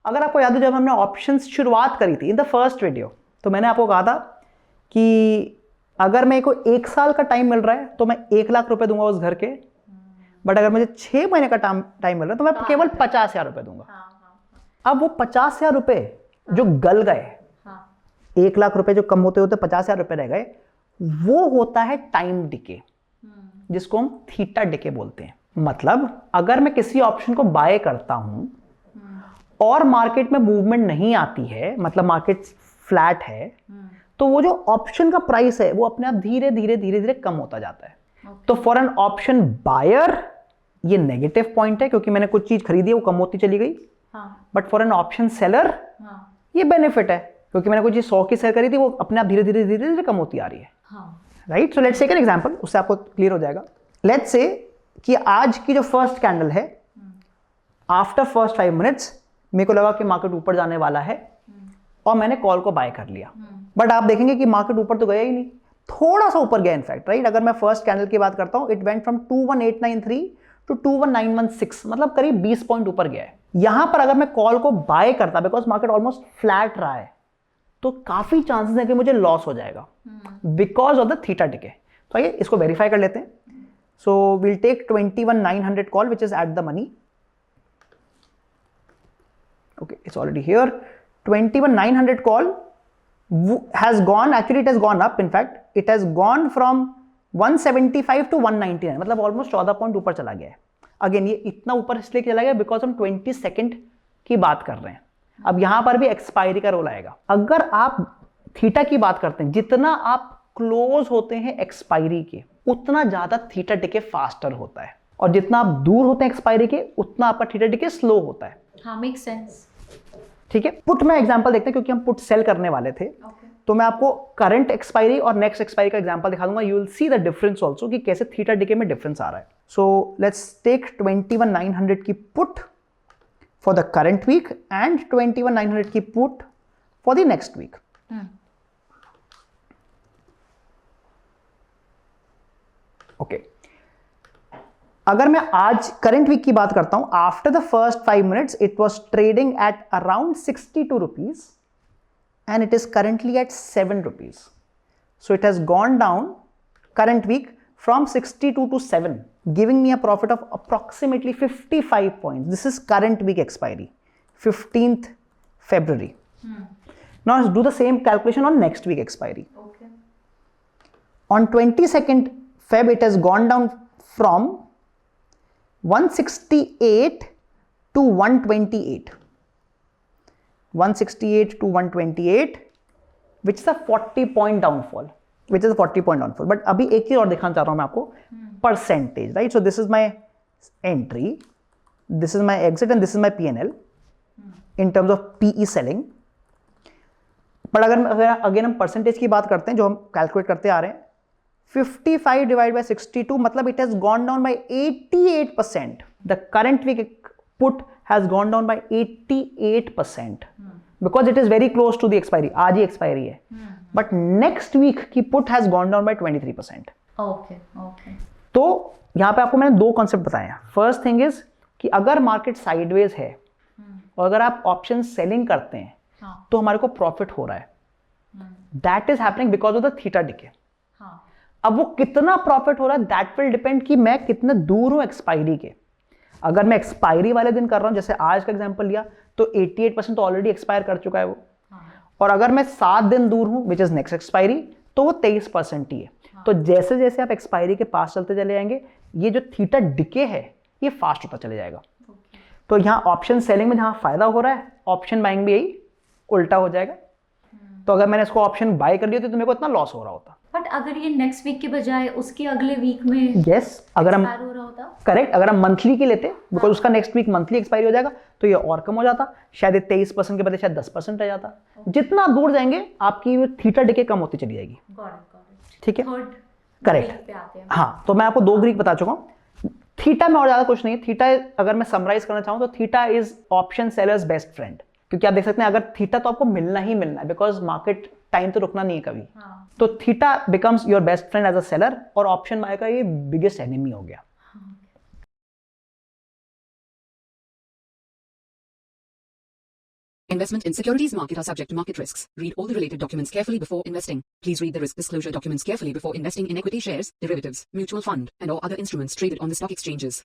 अगर आपको याद हो जब हमने ऑप्शंस शुरुआत करी थी इन द फर्स्ट वीडियो, तो मैंने आपको कहा था कि अगर मेरे को 1 साल का टाइम मिल रहा है तो मैं 1 लाख रुपए दूंगा उस घर के, बट अगर मुझे 6 महीने का टाइम मिल रहा है तो मैं केवल 50,000 रुपए दूंगा। अब वो 50,000 रुपए जो गल गए, 1 लाख रुपए जो कम होते होते 50,000 रुपए रह गए, वो होता है टाइम डिके, जिसको हम थीटा डिके बोलते हैं। मतलब अगर मैं किसी ऑप्शन को बाय करता हूं और मार्केट में मूवमेंट नहीं आती है, मतलब मार्केट फ्लैट है, तो वो जो ऑप्शन का प्राइस है वो अपने आप धीरे धीरे धीरे धीरे कम होता जाता है। तो फॉर एन ऑप्शन बायर ये नेगेटिव पॉइंट है क्योंकि मैंने कुछ चीज खरीदी है वो कम होती चली गई, but for an option seller ये बेनिफिट है क्योंकि मैंने कोई चीज 100 की सेल करी थी वो अपने आप धीरे धीरे धीरे धीरे कम होती आ रही है। Right, so let's take an example, उससे आपको क्लियर हो जाएगा। लेट्स से कि आज की जो फर्स्ट कैंडल है, आफ्टर फर्स्ट 5 मिनट्स मेरे को लगा कि मार्केट ऊपर जाने वाला है और मैंने कॉल को बाय कर लिया, बट आप देखेंगे कि मार्केट ऊपर तो गया ही नहीं, थोड़ा सा ऊपर गया इनफैक्ट। राइट, अगर मैं फर्स्ट कैंडल की बात करता हूं, इट वेंट फ्रॉम 21893 टू 21916, मतलब करीब 20 पॉइंट ऊपर गया है। यहां पर अगर मैं कॉल को बाय करता, बिकॉज मार्केट ऑलमोस्ट फ्लैट रहा है, तो काफी चांसेस है कि मुझे लॉस हो जाएगा because of the theta decay. तो आइए इसको वेरीफाई कर लेते हैं। So will take 21,900 call which is at the money. Okay, it's already here. 21,900 call has gone, actually it has gone up, in fact, it has gone from 175 to 199, मतलब almost 14 point ऊपर चला गया है। Again ये इतना ऊपर इसलिए चला गया बिकॉज हम 22 की बात कर रहे हैं। अब यहां पर भी एक्सपायरी का रोल आएगा। अगर आप थीटा की बात करते हैं, जितना आप क्लोज होते हैं एक्सपायरी के, उतना ज्यादा थीटा डिके फास्टर होता है, और जितना आप दूर होते हैं एक्सपायरी के, उतना आपका थीटा डिके स्लो होता है। हाँ, मेक सेंस। ठीक है, पुट में एग्जांपल देखते हैं क्योंकि हम पुट सेल करने वाले थे। तो मैं आपको करंट एक्सपायरी और नेक्स्ट एक्सपायरी का एग्जांपल दिखा दूंगा। You will see the difference also कि कैसे थीटा डिके में डिफरेंस आ रहा है। सो लेट्स टेक 21,900 की put for the current week and 21,900 की put for the next week. Okay, अगर मैं आज करंट वीक की बात करता हूं, after the first 5 minutes it was trading at around 62 rupees and it is currently at 7 rupees. So it has gone down current week from 62 to 7, giving me a profit of approximately 55 points. This is current week expiry, 15th February. Now let's do the same calculation on next week expiry. Okay. On 22nd Feb it has gone down from 168 to 128. 168 to 128, which is a 40 point downfall. Which is a 40 point downfall. But अभी एक चीज और दिखाना चाह रहा हूं मैं आपको, percentage, right? So this is my entry, this is my exit, and this is my P&L in terms of PE selling. But अगर अगेन हम परसेंटेज की बात करते हैं जो हम कैलकुलेट करते आ रहे हैं, 55 divided by 62, मतलब it has gone down by 88%. The current week put has gone down by 88% because it is very close to the expiry. आज ही expiry है, but next week की put has gone down by 23%. Okay, okay. तो यहाँ पे आपको मैंने 2 concept बताए हैं। फर्स्ट थिंग इज कि अगर मार्केट साइडवेज है और अगर आप ऑप्शन सेलिंग करते हैं तो हमारे को प्रॉफिट हो रहा है। That is happening because of the theta decay. अब वो कितना प्रॉफिट हो रहा है दैट विल डिपेंड कि मैं कितने दूर हूं एक्सपायरी के। अगर मैं एक्सपायरी वाले दिन कर रहा हूं, जैसे आज का एग्जांपल लिया, तो 88% तो ऑलरेडी एक्सपायर कर चुका है वो। और अगर मैं 7 दिन दूर हूं विच इज नेक्स्ट एक्सपायरी, तो वो 23% ही है। तो जैसे जैसे आप एक्सपायरी के पास चलते चले जाएंगे, ये जो थीटा डिके है ये फास्ट होता चले जाएगा। तो यहाँ ऑप्शन सेलिंग में जहां फायदा हो रहा है, ऑप्शन बाइंग भी यही उल्टा हो जाएगा। तो अगर मैंने इसको ऑप्शन बाय कर लिया तो मेरे को इतना लॉस हो रहा होता। बट अगर ये नेक्स्ट वीक के बजाय उसके अगले वीक में अगर हम हो रहा होता, करेक्ट, अगर हम मंथली की लेते बिकॉज उसका नेक्स्ट वीक मंथली एक्सपायरी हो जाएगा, तो ये और कम हो जाता, शायद 23% के बजाय शायद 10% रह जाता। जितना दूर जाएंगे आपकी थीटा डिके कम होती चली जाएगी। ठीक है, करेक्ट। हाँ, तो मैं आपको 2 ग्रीक बता चुका हूँ। थीटा में और ज्यादा कुछ नहीं है। थीटा अगर मैं समराइज करना चाहूँ तो theta is option sellers best friend, क्योंकि आप देख सकते हैं अगर थीटा तो आपको मिलना ही मिलना है बिकॉज मार्केट टाइम तो रुकना नहीं है कभी। तो theta becomes your best friend as a seller, और ऑप्शन बाय का ये बिगेस्ट एनिमी हो गया। Investment in securities market are subject to market risks. Read all the related documents carefully before investing. Please read the risk disclosure documents carefully before investing in equity shares, derivatives, mutual fund, and or other instruments traded on the stock exchanges.